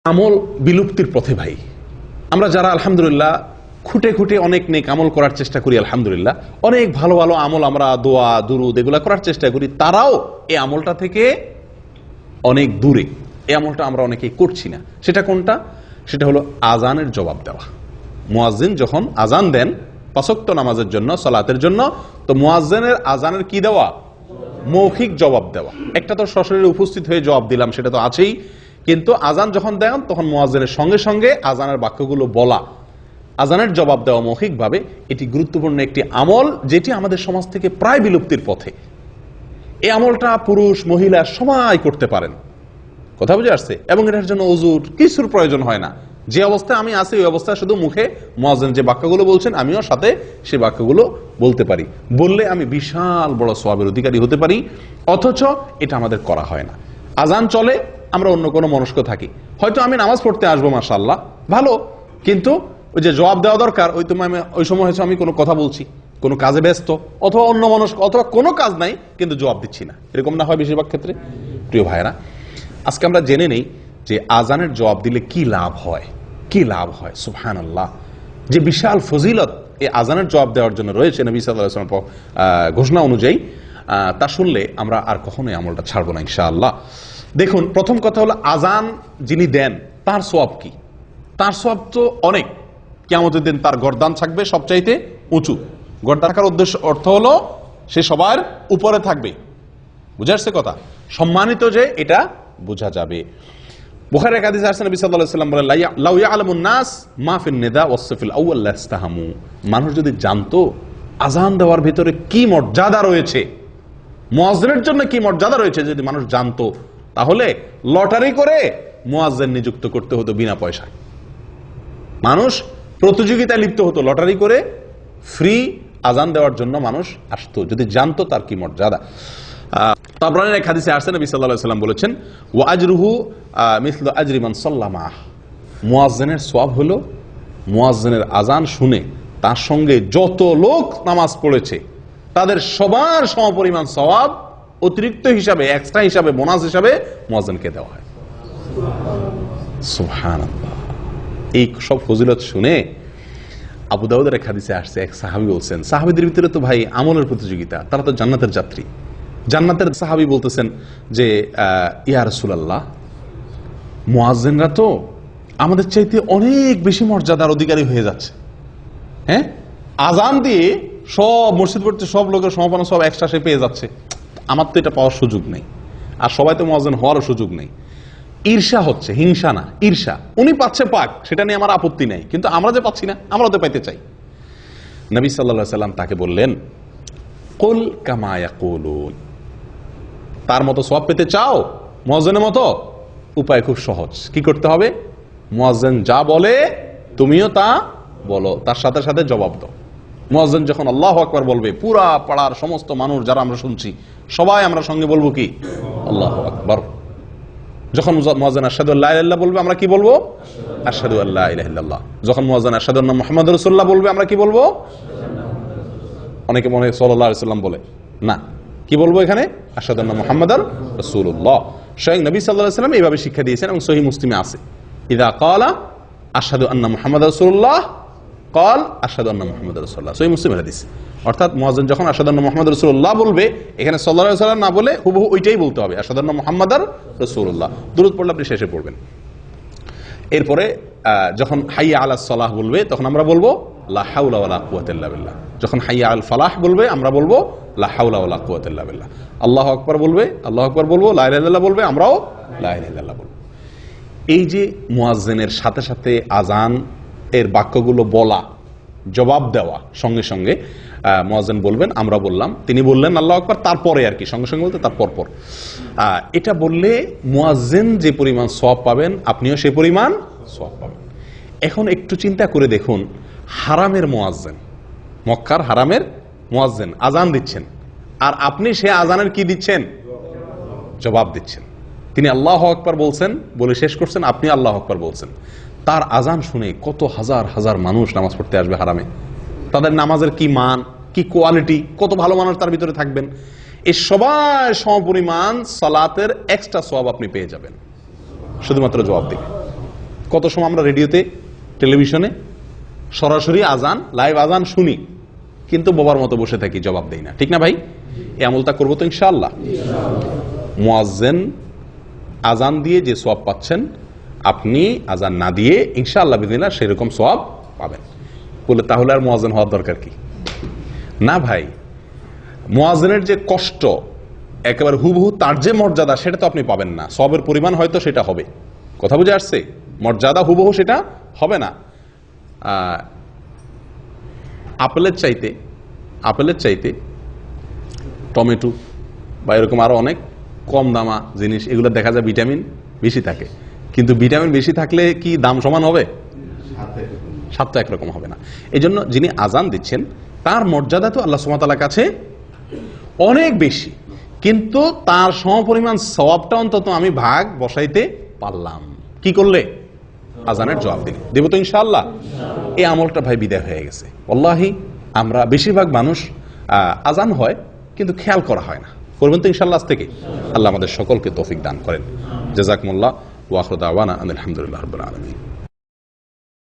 আমল বিলুপ্তির পথে ভাই। আমরা যারা আলহামদুলিল্লাহ খুঁটে খুঁটে অনেক নেক আমল করার চেষ্টা করি, আলহামদুলিল্লাহ অনেক ভালো ভালো আমল আমরা দোয়া দুরুদ এগুলা করার চেষ্টা করি, তারাও এই আমলটা থেকে অনেক দূরে। এই আমলটা আমরা অনেকেই করছি না। সেটা কোনটা? সেটা হলো আজানের জবাব দেওয়া। মুয়াজ্জিন যখন আজান দেন ৫ ওয়াক্ত নামাজের জন্য, সালাতের জন্য, তো মুয়াজ্জিনের আজানের কি দেওয়া? মৌখিক জবাব দেওয়া। একটা তো সশরীরে উপস্থিত হয়ে জবাব দিলাম, সেটা তো আছেই, কিন্তু আজান যখন দেন তখন মুয়াজ্জিনের সঙ্গে সঙ্গে আজানের বাক্যগুলো বলা, আজানের জবাব দেওয়া মৌখিকভাবে, এটি গুরুত্বপূর্ণ একটি আমল যেটি আমাদের সমাজ থেকে প্রায় বিলুপ্তির পথে। এই আমলটা পুরুষ মহিলা সবাই করতে পারেন, কথা বুঝে আসছে, এবং এটার জন্য ওযুর কিছুর প্রয়োজন হয় না। যে অবস্থায় আমি আছি ওই অবস্থায় শুধু মুখে মুয়াজ্জিন যে বাক্যগুলো বলছেন আমিও সাথে সেই বাক্যগুলো বলতে পারি, বললে আমি বিশাল বড় সওয়াবের অধিকারী হতে পারি। অথচ এটা আমাদের করা হয় না। আজান চলে, আমরা অন্য কোনো মনস্ক থাকি, হয়তো আমি নামাজ পড়তে আসবো মাশাআল্লাহ ভালো, কিন্তু ওই যে জবাব দেওয়া দরকার ওই সময় হয়তো আমি কোনো কথা বলছি, কোনো কাজে ব্যস্ত, অথবা অন্য মনস্ক, অথবা কোনো কাজ নাই কিন্তু জবাব দিচ্ছি না। এরকম না হয় বেশিরভাগ ক্ষেত্রে? প্রিয় ভাইরা, আজকে আমরা জেনে নেই যে আজানের জবাব দিলে কি লাভ হয়, কি লাভ হয়। সুবহানাল্লাহ, যে বিশাল ফজিলত এই আজানের জবাব দেওয়ার জন্য রয়েছে নবী সাল্লাল্লাহু আলাইহি ওয়াসাল্লাম ঘোষণা অনুযায়ী, তা শুনলে আমরা আর কখনোই আমলটা ছাড়বো না ইনশাআল্লাহ। দেখুন, প্রথম কথা হলো আজান যিনি দেন তার সওয়াব কি? তার সওয়াব তো অনেক। কিয়ামতের দিন তার গর্দান থাকবে সবচাইতে উঁচু। গর্দান থাকার অর্থ হলো সে সবার উপরে থাকবে। বুঝা আসছে কথা? সম্মানিত যে, এটা বোঝা যাবে। বুখারীর হাদিসে আসছে নবী সাল্লাল্লাহু আলাইহি ওয়াসাল্লাম বলেন, লাউ ইয়ালামুন নাস মা ফিন নিদা ওয়াস সাফিল আউয়াল লাস্তাহামু। মানুষ যদি জানতো আজান দেওয়ার ভিতরে কি মর্যাদা রয়েছে, মুয়াজ্জিনের জন্য কি মর্যাদা রয়েছে, যদি মানুষ জানতো, তাহলে লটারি করে মুয়াজ্জিন নিযুক্ত করতে হতো বিনা পয়সায়। মানুষ প্রতিযোগিতায় লিপ্ত হতো, লটারি করে ফ্রি আজান দেওয়ার জন্য মানুষ আসতো, যদি জানতো তার কি মর্যাদা। তাবরানীর এক হাদিসে আসছে নবী সাল্লাল্লাহু আলাইহি ওয়াসাল্লাম বলেছেন, ওয়া আজরুহু মিসলু আজরি মান সাল্লামা। মুয়াজ্জিনের সওয়াব হলো মুয়াজ্জিনের আজান শুনে তার সঙ্গে যত লোক নামাজ পড়েছে তাদের সবার সমপরিমাণ সওয়াব অতিরিক্ত হিসাবে, এক্সট্রা হিসাবে, বোনাস হিসাবে মুয়াজ্জিনকে দেওয়া হয়। সুবহানাল্লাহ। এই সব ফজিলত শুনে আবু দাউদের এক হাদিসে আসছে, এক সাহাবী বলছেন, সাহাবীদের ভিতরে তো ভাই আমলের প্রতিযোগিতা, তারা তো জান্নাতের যাত্রী। জান্নাতের সাহাবী বলতেছেন যে, ইয়া রাসূলুল্লাহ, মুয়াজ্জিনরা তো আমাদের চাইতে অনেক বেশি মর্যাদার অধিকারী হয়ে যাচ্ছে। হ্যাঁ, আজান দিয়ে সব মসজিদ পড়তে সব লোকের সমাপন সব এক্সট্রা সে পেয়ে যাচ্ছে, আমার তো এটা পাওয়ার সুযোগ নেই, আর সবাই তো মুয়াজ্জিন হওয়ারও সুযোগ নেই। ঈর্ষা হচ্ছে, হিংসা না, ঈর্ষা। উনি পাচ্ছে পাক, সেটা নিয়ে আমার আপত্তি নেই, কিন্তু আমরা যে পাচ্ছি না, আমরা তো পাইতে চাই। নবী সাল্লাল্লাহু আলাইহি ওয়াসাল্লাম তাকে বললেন, কুল কামা ইয়াকুলুন। তার মতো সওয়াব পেতে চাও মুয়াজ্জিনের মতো? উপায় খুব সহজ। কি করতে হবে? মুয়াজ্জিন যা বলে তুমিও তা বলো, তার সাথে সাথে জবাব দাও। মুয়াজ্জিন যখন আল্লাহু আকবার বলবে, পুরা পাড়ার সমস্ত মানুষ যারা আমরা শুনছি সবাই আমরা সঙ্গে বলবো কি? আল্লাহু আকবার। যখন মুয়াজ্জিন আশহাদু আল্লা ইলাহা ইল্লাল্লাহ বলবে, আমরা কি বলবো? আশহাদু আল্লা ইলাহা ইল্লাল্লাহ। যখন মুয়াজ্জিন আশহাদু আন্না মুহাম্মাদুর রাসূলুল্লাহ বলবে, আমরা কি বলবো? অনেকে মনে হয় সাল্লাল্লাহু আলাইহি ওয়াসাল্লাম বলে, না, কি বলবো এখানে? আশহাদু আন্না মুহাম্মাদার রাসূলুল্লাহ। স্বয়ং নবী সাল্লাল্লাহু আলাইহি ওয়াসাল্লাম এইভাবে শিক্ষা দিয়েছেন এবং সহিহ মুসলিমে আছে, ইযা ক্বালা আশহাদু আন্না মুহাম্মাদার রাসূলুল্লাহ ক্বাল আশহাদু আন্না মুহাম্মাদার রাসূলুল্লাহ। সহিহ মুসলিমের হাদিস। অর্থাৎ মুয়াজ্জিন যখন আশহাদু আন্না মুহাম্মাদার রাসূলুল্লাহ বলবে, এখানে সাল্লাল্লাহু আলাইহি ওয়াসাল্লাম না বলে হুবহু ওইটাই বলতে হবে, আশহাদু আন্না মুহাম্মাদার রাসূলুল্লাহ। দুরূদ পড়লে আপনি শেষে পড়বেন। এরপরে যখন হাইয়া আলাস সালাহ বলবে, তখন আমরা বলবো লা হাওলা ওয়ালা কুওয়াতা ইল্লা বিল্লাহ। যখন হাইয়া আল ফালাহ বলবে, আমরা বলবো লা হাওলা ওয়ালা কুওয়াতা ইল্লা বিল্লাহ। আল্লাহু আকবার বলবে, আল্লাহু আকবার বলবো, লা ইলাহা ইল্লাল্লাহ বলবে, আমরাও লা ইলাহা ইল্লাল্লাহ বলবো। এই যে মুয়াজ্জিনের সাথে সাথে আজান এর বাক্যগুলো বলা, জবাব দেওয়া, সঙ্গে সঙ্গে মুয়াজ্জিন বলবেন, আমরা বললাম, তিনি বললেন আল্লাহু আকবার, তারপরে আর কি, সঙ্গে সঙ্গে বলতে তার পরপর। এটা বললে মুয়াজ্জিন যে পরিমাণ সওয়াব পাবেন, আপনিও সেই পরিমাণ সওয়াব পাবেন। এখন একটু চিন্তা করে দেখুন, হারামের মুয়াজ্জিন, মক্কার হারামের মুয়াজ্জিন আজান দিচ্ছেন, আর আপনি সে আজানের কি দিচ্ছেন? জবাব দিচ্ছেন। তিনি আল্লাহু আকবার বলছেন, বলে শেষ করছেন, আপনি আল্লাহু আকবার বলছেন। তার আজান শুনে কত হাজার হাজার মানুষ নামাজ পড়তে আসবে হারামে। তাদের নামাজের কি মান, কি কোয়ালিটি, কত ভালো মানুষ তার ভিতরে থাকবেন। এই সবাই সমপরিমাণ সালাতের এক্সট্রা সওয়াব আপনি পেয়ে যাবেন, শুধুমাত্র জবাব দিবেন। কত সময় আমরা রেডিওতে, টেলিভিশনে সরাসরি আজান, লাইভ আজান শুনি, কিন্তু বোবার মতো বসে থাকি, জবাব দেই না। ঠিক না ভাই? এই আমলটা করবো তো ইনশাআল্লাহ। মুয়াজ্জিন আজান দিয়ে যে সওয়াব পাচ্ছেন, আপনি আজান না দিয়ে ইনশাআল্লাহ বিদিনা সেরকম সওয়াব পাবেন। বলে তাহলে আর মুয়াজ্জিন হওয়ার দরকার কি? না ভাই, মুয়াজ্জিনের যে কষ্ট, একেবারে হুবহু তার যে মর্যাদা, সেটা তো আপনি পাবেন না। সওয়াবের পরিমাণ হয়তো সেটা হবে, কথা বুঝে আসছে? মর্যাদা হুবহু সেটা হবে না। আপেলের চাইতে টমেটো বা এরকম আরো অনেক কম দামা জিনিস, এগুলো দেখা যায় ভিটামিন বেশি থাকে, কিন্তু ভিটামিন বেশি থাকলে কি দাম সমান হবে? স্বাদ তো একরকম হবে না। এই জন্য যিনি আজান দিচ্ছেন তার মর্যাদা তো আল্লাহ সুবহানাহু ওয়া তাআলার কাছে অনেক বেশি, কিন্তু তার সমপরিমাণ সওয়াবটা অন্তত আমি ভাগ বসাইতে পারলাম। কি করলে? আজানের জবাব দিলে। দেব তো ইনশাআল্লাহ। এই আমলটা ভাই বিদায় হয়ে গেছে। ওয়াল্লাহি আমরা বেশিরভাগ মানুষ আজান হয় কিন্তু খেয়াল করা হয় না। করবেন তো ইনশাআল্লাহ আজ থেকে। আল্লাহ আমাদের সকলকে তৌফিক দান করেন। জাযাকুমুল্লাহ ওয়া আখিরু দাওয়ানা আলহামদুলিল্লাহি রাব্বিল আলামিন।